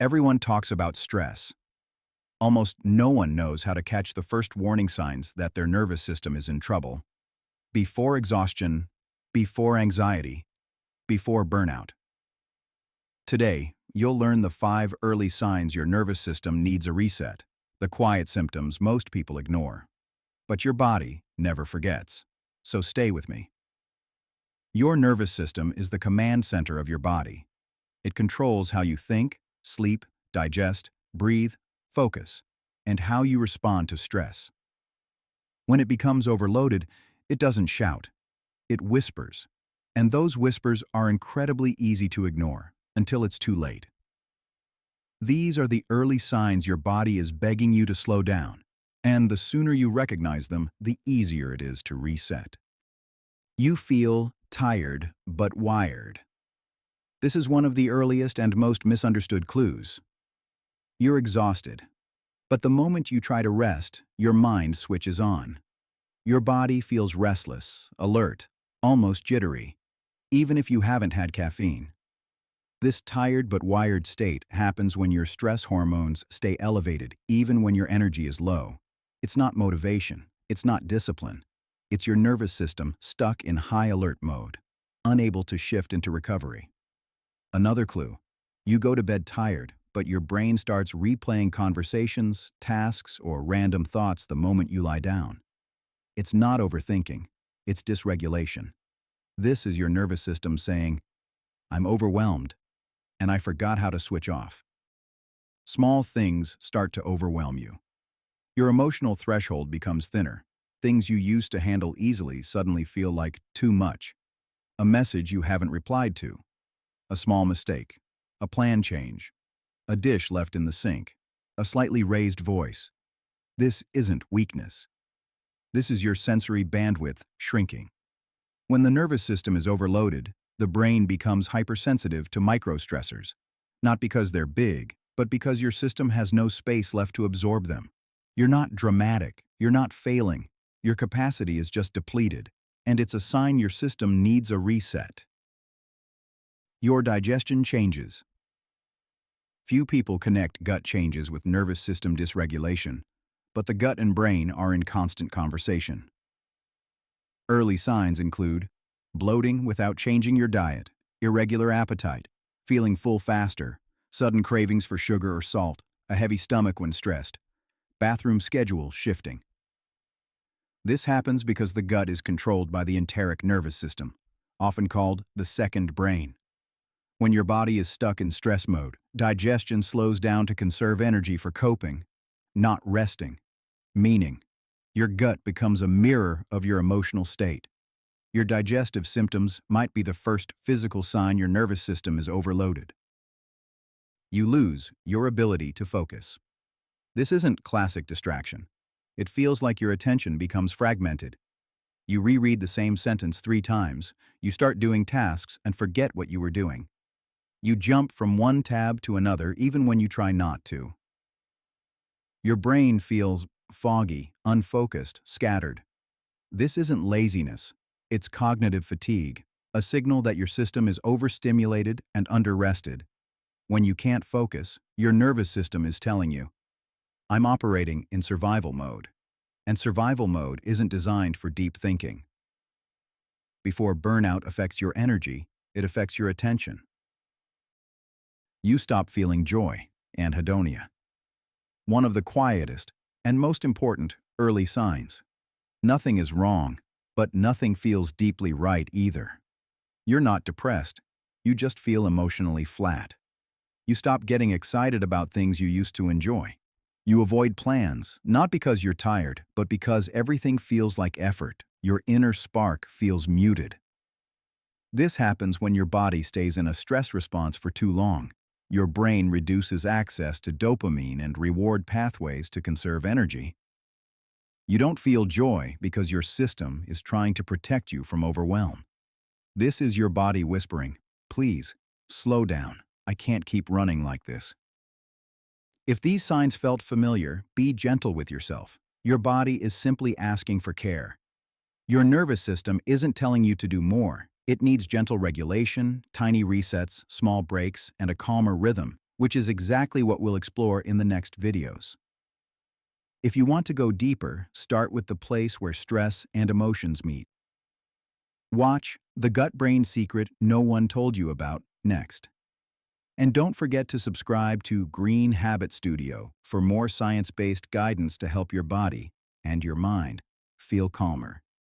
Everyone talks about stress. Almost no one knows how to catch the first warning signs that their nervous system is in trouble. Before exhaustion, before anxiety, before burnout. Today, you'll learn the 5 early signs your nervous system needs a reset, the quiet symptoms most people ignore. But your body never forgets. So stay with me. Your nervous system is the command center of your body. It controls how you think, sleep, digest, breathe, focus, and how you respond to stress. When it becomes overloaded, it doesn't shout. It whispers. And those whispers are incredibly easy to ignore until it's too late. These are the early signs your body is begging you to slow down, and the sooner you recognize them, the easier it is to reset. You feel tired but wired. This is one of the earliest and most misunderstood clues. You're exhausted, but the moment you try to rest, your mind switches on. Your body feels restless, alert, almost jittery, even if you haven't had caffeine. This tired but wired state happens when your stress hormones stay elevated even when your energy is low. It's not motivation, it's not discipline. It's your nervous system stuck in high alert mode, unable to shift into recovery. Another clue: you go to bed tired, but your brain starts replaying conversations, tasks, or random thoughts the moment you lie down. It's not overthinking, it's dysregulation. This is your nervous system saying, "I'm overwhelmed, and I forgot how to switch off." Small things start to overwhelm you. Your emotional threshold becomes thinner. Things you used to handle easily suddenly feel like too much. A message you haven't replied to. A small mistake. A plan change. A dish left in the sink. A slightly raised voice. This isn't weakness. This is your sensory bandwidth shrinking. When the nervous system is overloaded, the brain becomes hypersensitive to microstressors. Not because they're big, but because your system has no space left to absorb them. You're not dramatic. You're not failing. Your capacity is just depleted, and it's a sign your system needs a reset. Your digestion changes. Few people connect gut changes with nervous system dysregulation, but the gut and brain are in constant conversation. Early signs include bloating without changing your diet, irregular appetite, feeling full faster, sudden cravings for sugar or salt, a heavy stomach when stressed, bathroom schedule shifting. This happens because the gut is controlled by the enteric nervous system, often called the second brain. When your body is stuck in stress mode, digestion slows down to conserve energy for coping, not resting. Meaning, your gut becomes a mirror of your emotional state. Your digestive symptoms might be the first physical sign your nervous system is overloaded. You lose your ability to focus. This isn't classic distraction. It feels like your attention becomes fragmented. You reread the same sentence 3 times, you start doing tasks and forget what you were doing. You jump from one tab to another even when you try not to. Your brain feels foggy, unfocused, scattered. This isn't laziness, it's cognitive fatigue, a signal that your system is overstimulated and underrested. When you can't focus, your nervous system is telling you, "I'm operating in survival mode." And survival mode isn't designed for deep thinking. Before burnout affects your energy, it affects your attention. You stop feeling joy, anhedonia. One of the quietest and most important early signs. Nothing is wrong, but nothing feels deeply right either. You're not depressed, you just feel emotionally flat. You stop getting excited about things you used to enjoy. You avoid plans, not because you're tired, but because everything feels like effort. Your inner spark feels muted. This happens when your body stays in a stress response for too long. Your brain reduces access to dopamine and reward pathways to conserve energy. You don't feel joy because your system is trying to protect you from overwhelm. This is your body whispering, "Please, slow down. I can't keep running like this." If these signs felt familiar, be gentle with yourself. Your body is simply asking for care. Your nervous system isn't telling you to do more. It needs gentle regulation, tiny resets, small breaks, and a calmer rhythm. which is exactly what we'll explore in the next videos. If you want to go deeper, start with the place where stress and emotions meet. Watch The Gut-Brain Secret No One Told You About next. And don't forget to subscribe to Green Habit Studio for more science-based guidance to help your body and your mind feel calmer.